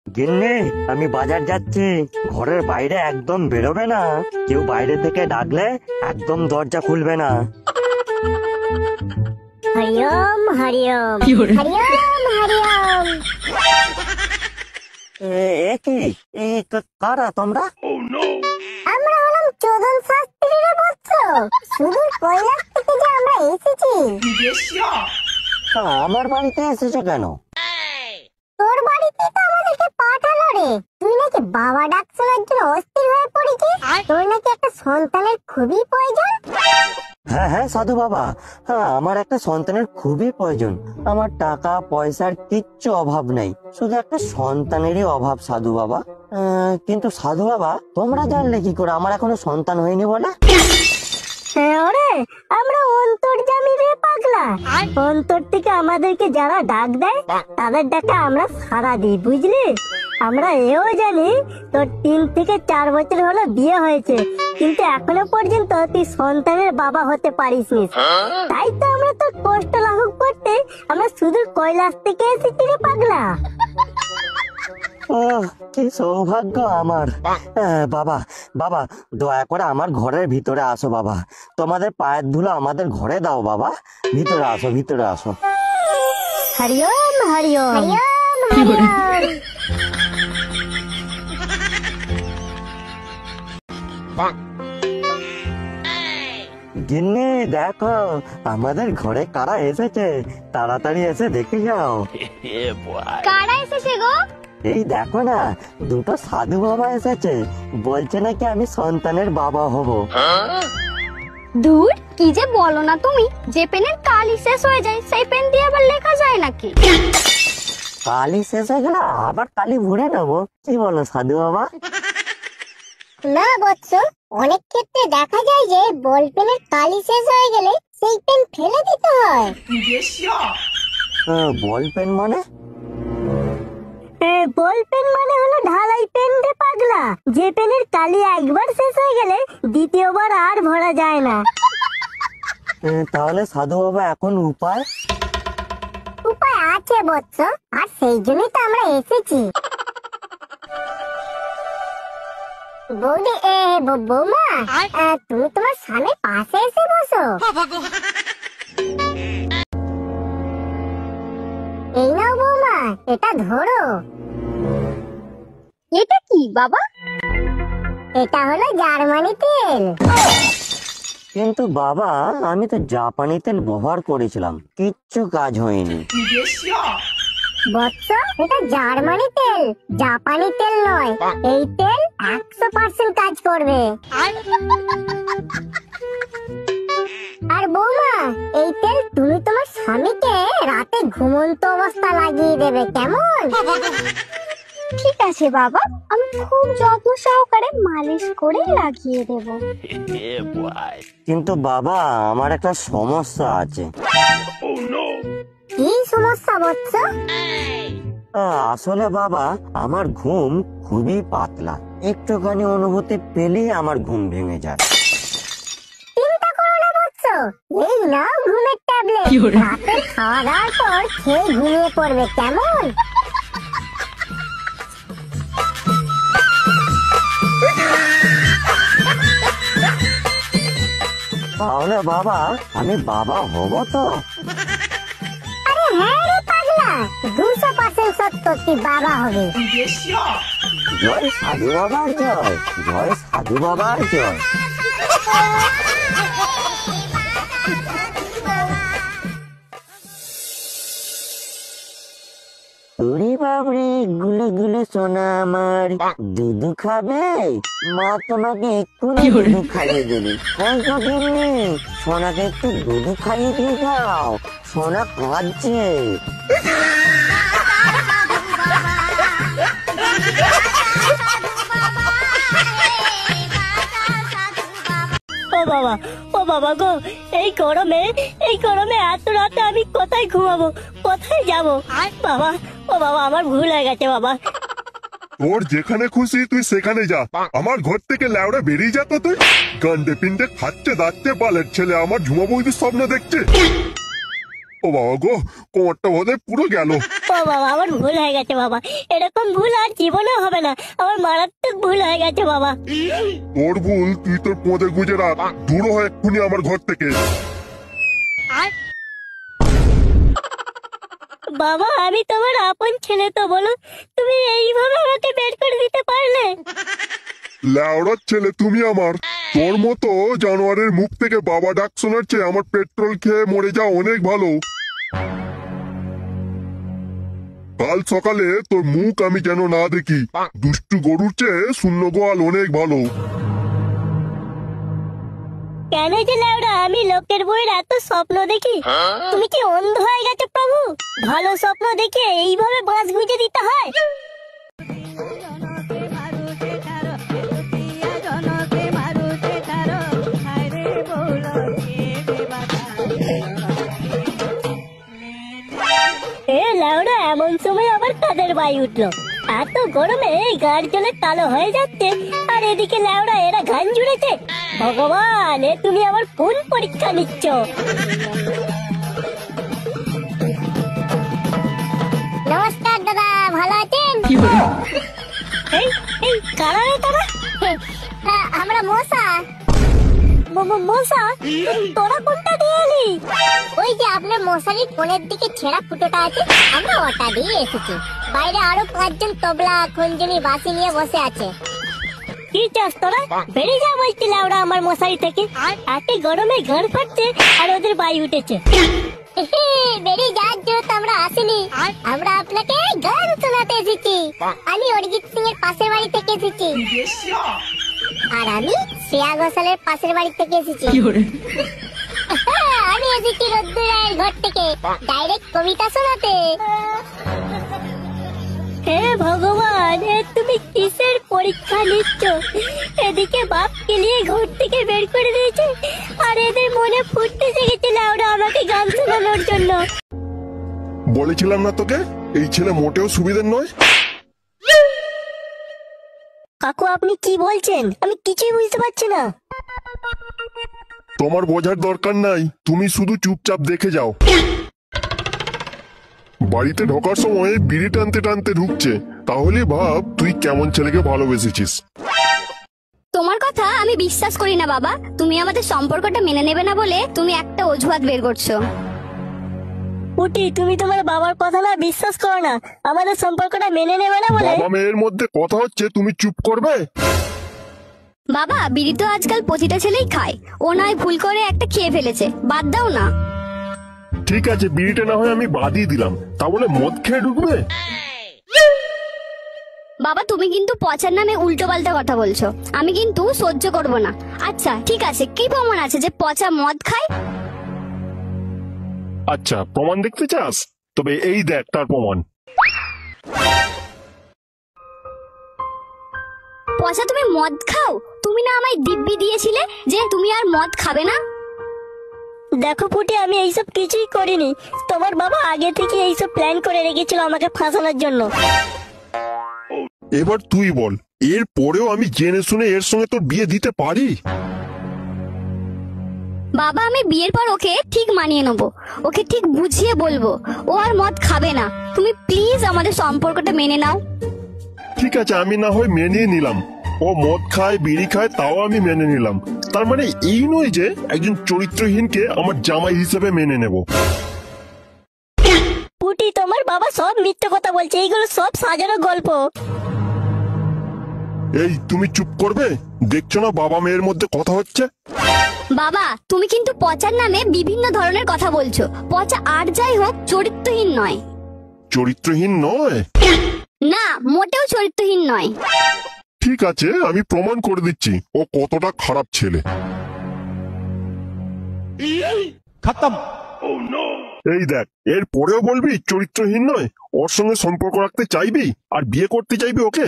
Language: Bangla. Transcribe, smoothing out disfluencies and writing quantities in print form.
গিন্নি, আমি বাজার যাচ্ছি, ঘরের বাইরে একদম বেরোবে না। কেউ বাইরে থেকে ডাকলে একদম দরজা খুলবে না। হরিওম হরিওম হরিওম হরিওম। এ কি? কারা তোমরা? আমরা হলাম চোদন শাস্ত্রীরা, বলছো? সুদূর কৈলাস থেকে যে আমরা এসেছি। আমার বাড়িতে এসেছো কেন? তোর বাড়িতে তো আমাদেরকে পাঠালো রে। তুই নাকি বাবা ডাক শোনার জন্য অস্থির হয়ে পড়েছিস। তোর নাকি একটা সন্তানের খুবই প্রয়োজন। হ্যাঁ হ্যাঁ সাধু বাবা, হ্যাঁ আমার একটা সন্তানের খুবই প্রয়োজন। আমার টাকা পয়সার কিচ্ছু অভাব নেই, শুধু একটা সন্তানেরই অভাব সাধু বাবা। কিন্তু সাধু বাবা, তোমরা জানলে কি করে আমার এখনো সন্তান হয়নি বলে? ওরে, আমরা অন্তর্যামী রে পাগলা। অন্তর থেকে আমাদেরকে যারা ডাক দেয় তাদের ডাকে আমরা সাড়া দিই, বুঝলি? আমরা এও জানি তোর 3 থেকে 4 বছর হলো বিয়ে হয়েছে, কিন্তু এখনো পর্যন্ত তুই সন্তানের বাবা হতে পারিসনি। তাই তো আমরা তোর কষ্ট লাঘব করতে আমরা শুধু কৈলাস থেকে এসেছি রে পাগলা। কি সৌভাগ্য আমার। বাবা বাবা, দয়া করে আমার ঘরের ভিতরে আসো বাবা। তোমাদের পায়ের ধুলো আমাদের ঘরে দাও বাবা। ভিতরে আসো, ভিতরে আসো। হরিওম হরিওম হরিওম হরিওম। গিন্নি দেখো, আমাদের ঘরে কারা এসেছে, তাড়াতাড়ি এসে দেখে যাও। কারা এসেছে গো? এই দেখো না, দুটো সাধু বাবা এসেছে, বলছে নাকি আমি সন্তানের বাবা হব। দূর, কি যে বলো না তুমি। যে পেনের কালি শেষ হয়ে যায় সেই পেন দিয়ে আবার লেখা যায় নাকি? কালি শেষ হয়ে গেলে আবার কালি ভরে নেবো, কি বলো সাধু বাবা? না বৎস, অনেক ক্ষেত্রে দেখা যায় যে বল পেনের কালি শেষ হয়ে গেলে সেই পেন ফেলে দিতে হয়। বল পেন মানে? বল পেন মানে হলো ঢালাই পেন রে পাগলা। যে পেনের কালি একবার শেষ হয়ে গেলে দ্বিতীয়বার আর ভরা যায় না। তাহলে সাধু বাবা এখন উপায়? উপায় আছে বৎস, আর সেই জন্যই তো আমরা এসেছি। বৌদি, বৌমা, তুমি তোমার স্বামীর পাশে এসে বসো। এই নাও বৌমা, এটা ধরো। এটা কি বাবা? এটা হলো জার্মানি তেল। কিন্তু বাবা, আমি তো জাপানি তেল ব্যবহার করেছিলাম, কিচ্ছু কাজ হয়নি। বৎস, এটা জার্মানি তেল, জাপানি তেল নয়। এই তেল 100% কাজ করবে। আর বৌমা, এই তেল তুমি তোমার স্বামীকে রাতে ঘুমন্ত অবস্থা লাগিয়ে দেবে, কেমন? ঠিক আছে বাবা, আমি খুব যত্ন সহকারে মালিশ করে লাগিয়ে দেব। কিন্তু বাবা, আমার একটা সমস্যা আছে। কি সমস্যা বৎস? আসলে বাবা, আমার ঘুম খুবই পাতলা, একটুখানি অনুভূতি পেলেই আমার ঘুম ভেঙে যায়। চিন্তা করো না বৎস, এই নাও ঘুমের ট্যাবলেট। রাতে খাওয়া দাওয়ার পর খেয়ে ঘুমিয়ে পড়বে, কেমন? তাহলে বাবা, আমি বাবা হব তো? আরে হ্যাঁ রে পাগলা, 200% সত্য তুই বাবা হবে। জয় সাধু বাবার জয়, জয় সাধু বাবার জয়। ওরে বাবরে, গুলো গুলো সোনা আমার, দুধু খাবে? মা তোমাকে এক্ষুনি দুধু খাইয়ে দেবে। সোনাকে একটু দুধু খাইয়ে দিয়ে যাও, সোনা কাঁদছে। ও বাবা, ও বাবা গো, এই গরমে এত রাতে আমি কোথায় ঘুমাবো, কোথায় যাব? বাবা, ও বাবা, আমার ভুল হয়ে গেছে বাবা। তোর যেখানে খুশি তুই সেখানে যা, আমার ঘর থেকে ল্যাওড়া বেরিয়ে যা তো তুই। গান্ডে পিন্ডে খাচ্ছে দাচ্ছে বালের ছেলে আমার ঝুমা বৌদির স্বপ্ন দেখছে। ও বাবা গো, কোমরটা বোধহয় পুরো গেল। ও বাবা, আমার ভুল হয়ে গেছে বাবা, এরকম ভুল আর না, আমার মারাত্মক ভুল হয়ে গেছে বাবা। তোর ভুল তুই তোর পদে গুজে রাখ, দূর হয় এক্ষুনি আমার ঘর থেকে। বাবা আমি তোমার আপন ছেলে, তো বলো তুমি এইভাবে আমাকে বের করে দিতে পারলে? ল্যাওড়ার ছেলে তুমি আমার। তোর মতো জানোয়ারের মুখ থেকে বাবা ডাক শোনার চেয়ে আমার পেট্রোল খেয়ে মরে যাওয়া অনেক ভালো। কাল সকালে তোর মুখ আমি যেন না দেখি। দুষ্টু গরুর চেয়ে শূন্য গোয়াল অনেক ভালো। কেন যে ল্যাওড়া আমি লোকের বইয়ের এত স্বপ্ন দেখি? তুমি কি অন্ধ হয়ে গেছো প্রভু? ভালো স্বপ্ন দেখে এইভাবে বাঁশ গুঁজে দিতে হয়? এ ল্যাওড়া, এমন সময় আবার কাদের বাই উঠলো? এত গরমে গাড় জলে কালো হয়ে যাচ্ছে, আর এদিকে ল্যাওড়া এরা ঘান জুড়েছে। ভগবান, এ তুমি আমার কোন পরীক্ষা নিচ্ছ? নমস্কার দাদা, ভালো আছেন? এই এই কারা রে তারা? আমরা মশা। মশা? তোরা কোনটা দিয়ে এলি? ওই যে আপনার মশারির কোণের দিকে ছেঁড়া ফুটোটা আছে, আমরা ওটা দিয়ে এসেছি। বাইরে আরো 5 জন তবলা, খঞ্জনি, বাঁশি নিয়ে বসে আছে। কি চাস তোরা? বেরিয়ে যা বলছি ল্যাওড়া আমার মশারি থেকে। একে গরমে ঘর ফাটছে আর ওদের বাই উঠেছে। বেরিয়ে যাওয়ার জন্য তো আমরা আসিনি, আমরা আপনাকে গান শোনাতে এসেছি। আমি অরিজিৎ সিং এর পাশের বাড়ি থেকে এসেছি। আর আমি শ্রেয়া ঘোষালের পাশের বাড়ি থেকে এসেছি। আমি এসেছি রোদ্দুর রায়ের ঘর থেকে ডাইরেক্ট কবিতা শোনাতে। হে ভগবান, তুমি কিসের পরীক্ষা নিচ্ছ? এদিকে বাপকে নিয়ে ঘর থেকে বের করে দিয়েছে, আর এদের মনে ফুটতে জেগেছে ল্যাওড়া আমাকে গান শোনানোর জন্য। বলেছিলাম না তোকে, এই ছেলে মোটেও সুবিধার নয়। কাকু আপনি কি বলছেন? আমি কিছুই বুঝতে পারছি না। তোমার বোঝার দরকার নাই, তুমি শুধু চুপচাপ দেখে যাও। বাড়িতে ঢোকার সময় বিড়ি টানতে টানতে ঢুকছে, তাহলে ভাব তুই কেমন ছেলেকে ভালোবেসেছিস। তোমার কথা আমি বিশ্বাস করি না বাবা। তুমি আমাদের সম্পর্কটা মেনে নেবে না বলে তুমি একটা অজুহাত বের করছো। পুটি, তুমি তোমার বাবার কথা না বিশ্বাস করো না, আমাদের সম্পর্কটা মেনে নেবে না বলে। বাবা মেয়ের মধ্যে কথা হচ্ছে, তুমি চুপ করবে? বাবা, বিড়ি তো আজকাল প্রতিটা ছেলেই খায়, ও নয় ভুল করে একটা খেয়ে ফেলেছে, বাদ দাও না। ঠিক আছে, বিড়িটা না হয় আমি বাদই দিলাম, তা বলে মদ খেয়ে ঢুকবে? বাবা তুমি কিন্তু পচার নামে উল্টো পাল্টা কথা বলছো, আমি কিন্তু সহ্য করব না। আচ্ছা ঠিক আছে, কি প্রমাণ আছে যে পচা মদ খায়? আচ্ছা, প্রমাণ দেখতে চাস? তবে এই দেখ তার প্রমাণ। পচা তুমি মদ খাও? তুমি না আমায় দিব্যি দিয়েছিলে যে তুমি আর মদ খাবে না। দেখো পুটি, আমি এইসব কিছুই করিনি। তোমার বাবা আগে থেকে এইসব প্ল্যান করে রেখেছিল আমাকে ফাঁসানোর জন্য। এবার তুই বল, এর পরেও আমি জেনে শুনে এর সঙ্গে তোর বিয়ে দিতে পারি? বাবা আমি বিয়ের পর ওকে ঠিক মানিয়ে নেবো, ওকে ঠিক বুঝিয়ে বলবো ও আর মদ খাবে না। তুমি প্লিজ আমাদের সম্পর্কটা মেনে নাও। ঠিক আছে, আমি না হয় মেনে নিলাম, ও মদ খায় বিড়ি খায়, তাও আমি মেনে নিলাম। তার মানে এই নয় যে একজন চরিত্রহীনকে আমার জামাই হিসেবে মেনে নেব। পুটি, তোমার বাবা সব মিথ্যে কথা বলছে, এইগুলো সব সাজানো গল্প। এই তুমি চুপ করবে? দেখছো না বাবা মেয়ের মধ্যে কথা হচ্ছে? বাবা তুমি কিন্তু পচার নামে বিভিন্ন ধরনের কথা বলছো। পচা আর যাই হোক চরিত্রহীন নয়। চরিত্রহীন নয়? না, মোটেও চরিত্রহীন নয়। ঠিক আছে, আমি প্রমাণ করে দিচ্ছি ও কতটা খারাপ ছেলে। खत्म। এই দেখ, এর পরেও বলবি চরিত্রহীন নয়? ওর সঙ্গে সম্পর্ক রাখতে চাইবি আর বিয়ে করতে চাইবি ওকে?